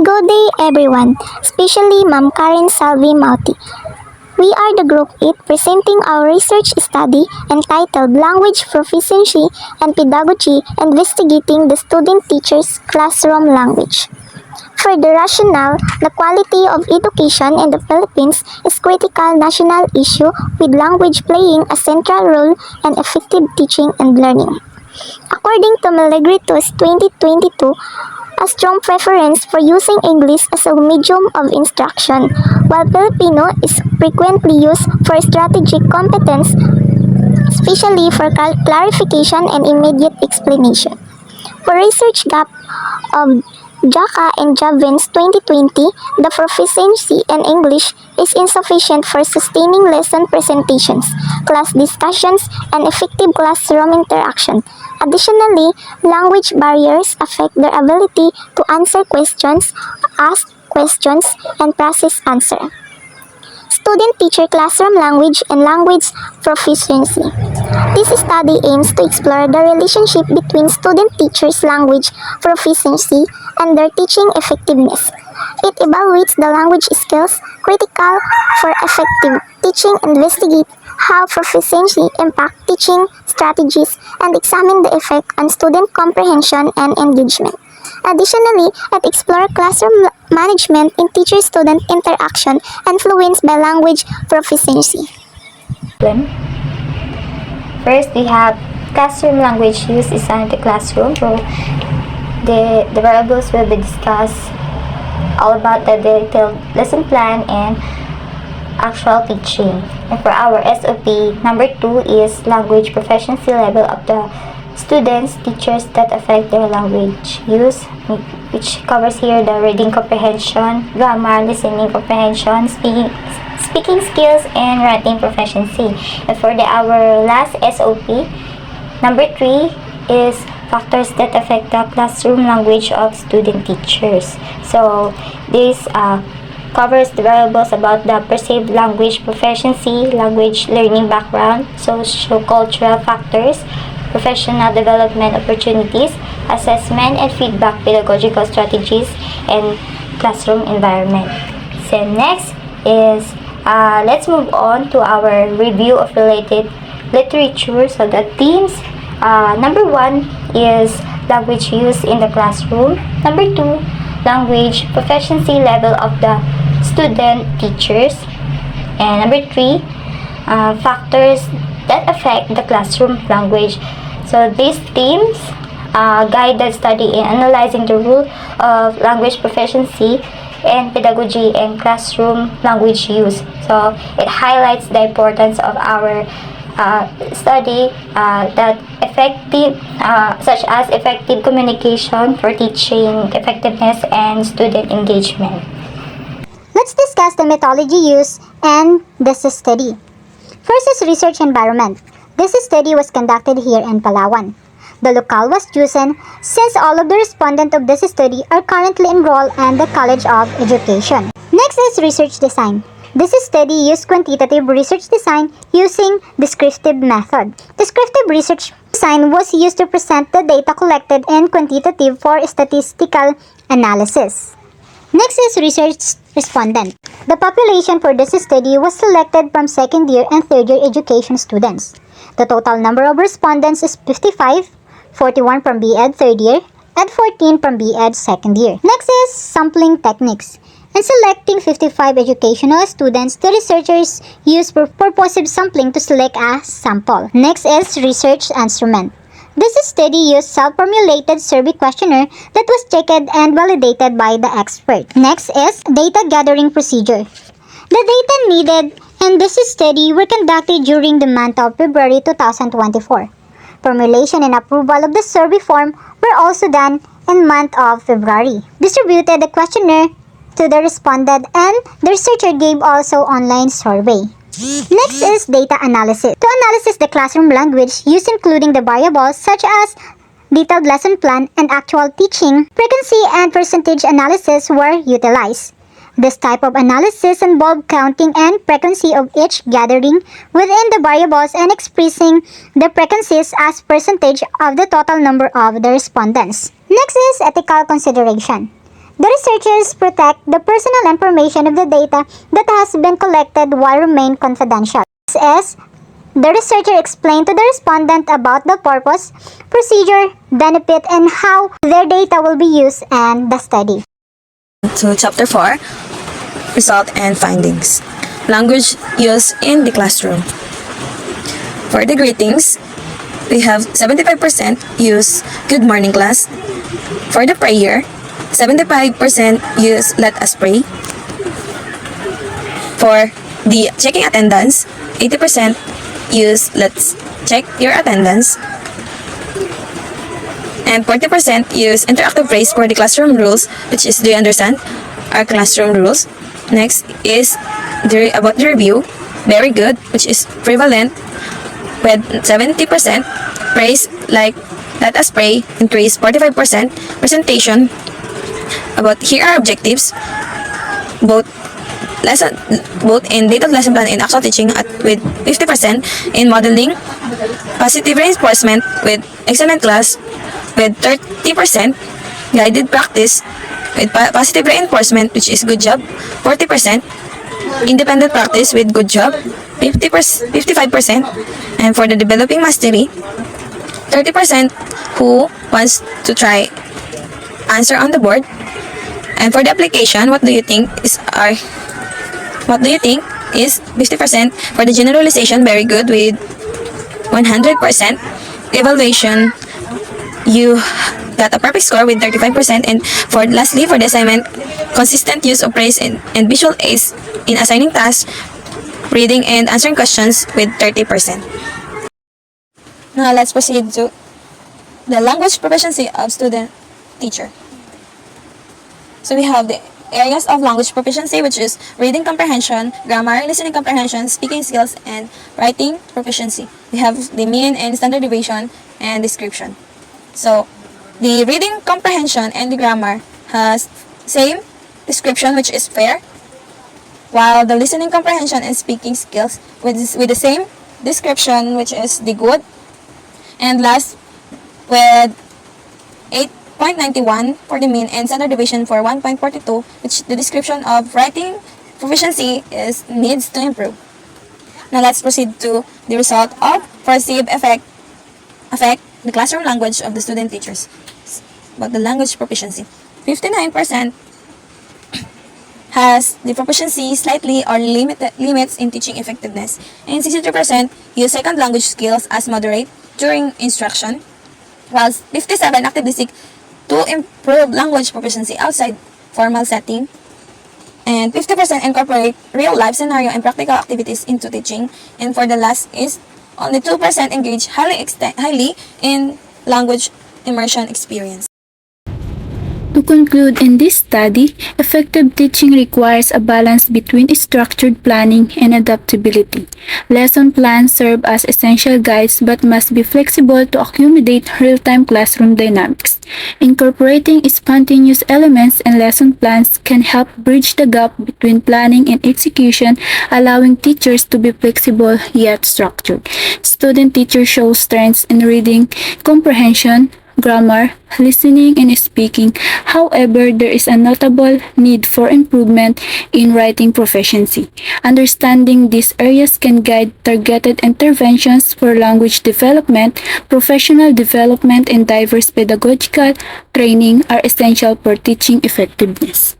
Good day everyone, especially Ma'am Karen Salvi Mauti. We are the Group 8 presenting our research study entitled Language Proficiency and Pedagogy Investigating the Student-Teacher's Classroom Language. For the rationale, the quality of education in the Philippines is critical national issue with language playing a central role in effective teaching and learning. According to Melegritus 2022, a strong preference for using English as a medium of instruction, while Filipino is frequently used for strategic competence, especially for clarification and immediate explanation. For research gap of Jaka and Javins 2020, the proficiency in English is insufficient for sustaining lesson presentations, class discussions, and effective classroom interaction. Additionally, language barriers affect their ability to answer questions, ask questions, and process answer. Student-teacher classroom language and language proficiency. This study aims to explore the relationship between student-teachers' language proficiency and their teaching effectiveness. It evaluates the language skills critical for effective teaching, investigate how proficiency impact teaching strategies, and examine the effect on student comprehension and engagement. Additionally, it explores classroom management in teacher-student interaction influenced by language proficiency. First, we have classroom language use inside the classroom. So, the variables will be discussed all about the detailed lesson plan and actual teaching. And for our SOP, number 2 is language proficiency level of the students, teachers that affect their language use, which covers here the reading comprehension, grammar, listening comprehension, speaking skills, and writing proficiency. And for our last SOP, number 3 is factors that affect the classroom language of student teachers. So this covers the variables about the perceived language proficiency, language learning background, socio-cultural factors, professional development opportunities, assessment and feedback pedagogical strategies, and classroom environment. So next is let's move on to our review of related literature. So the themes, number 1 is language use in the classroom. Number 2, language proficiency level of the student teachers. And number 3, factors that affect the classroom language. So these themes guide the study in analyzing the role of language proficiency and pedagogy and classroom language use. So it highlights the importance of our study that effective, such as effective communication for teaching effectiveness and student engagement. Let's discuss the methodology used and this study. First is research environment. This study was conducted here in Palawan. The locale was chosen since all of the respondents of this study are currently enrolled in the College of Education. Next is research design. This study used quantitative research design using descriptive method. Descriptive research design was used to present the data collected in quantitative for statistical analysis. Next is research respondent. The population for this study was selected from second year and third year education students. The total number of respondents is 55, 41 from B.Ed third year, and 14 from B.Ed second year. Next is sampling techniques. In selecting 55 educational students, the researchers used purposive sampling to select a sample. Next is research instrument. This study used self-formulated survey questionnaire that was checked and validated by the expert. Next is data gathering procedure. The data needed in this study were conducted during the month of February 2024. Formulation and approval of the survey form were also done in month of February. Distributed the questionnaire to the respondent and the researcher gave also online survey. Next is data analysis. To analyze the classroom language used including the variables such as detailed lesson plan and actual teaching, frequency and percentage analysis were utilized. This type of analysis involved counting and frequency of each gathering within the variables and expressing the frequencies as percentage of the total number of the respondents. Next is ethical consideration. The researchers protect the personal information of the data that has been collected while remain confidential. As the researcher explained to the respondent about the purpose, procedure, benefit, and how their data will be used in the study. To Chapter 4, Result and Findings. Language used in the classroom. For the greetings, we have 75% use Good Morning Class. For the prayer, 75% use Let Us Pray. For the checking attendance, 80% use Let's Check Your Attendance. And 40% use interactive phrase for the classroom rules, which is do you understand our classroom rules. Next is about the review, very good, which is prevalent with 70%. Praise like Let Us Pray increase 45%. Presentation about here are objectives, both in detailed lesson plan and actual teaching with 50%. In modeling, positive reinforcement with excellent class with 30%. Guided practice with positive reinforcement, which is good job, 40%. Independent practice with good job, 55%. And for the developing mastery, 30% who wants to try answer on the board. And for the application, what do you think is 50%? For the generalization, very good with 100%. Evaluation, you got a perfect score with 35%. And lastly, for the assignment, consistent use of praise and visual aids in assigning tasks, reading and answering questions with 30%. Now let's proceed to the language proficiency of student teacher. So we have the areas of language proficiency, which is reading comprehension, grammar, listening comprehension, speaking skills, and writing proficiency. We have the mean and standard deviation and description. So the reading comprehension and the grammar has same description, which is fair, while the listening comprehension and speaking skills with the same description, which is the good. And last, with 8.91 for the mean and standard deviation for 1.42, which the description of writing proficiency needs to improve. Now let's proceed to the result of perceived affect the classroom language of the student teachers. About the language proficiency, 59% has the proficiency slightly or limits in teaching effectiveness, and 63% use second language skills as moderate during instruction, while 57% actively seek to improve language proficiency outside formal setting, and 50% incorporate real-life scenario and practical activities into teaching, and for the last is only 2% engage highly in language immersion experience. To conclude, in this study, effective teaching requires a balance between structured planning and adaptability. Lesson plans serve as essential guides but must be flexible to accommodate real-time classroom dynamics. Incorporating spontaneous elements in lesson plans can help bridge the gap between planning and execution, allowing teachers to be flexible yet structured. Student teachers show strengths in reading, comprehension, grammar, listening, and speaking. However, there is a notable need for improvement in writing proficiency. Understanding these areas can guide targeted interventions for language development. Professional development and diverse pedagogical training are essential for teaching effectiveness.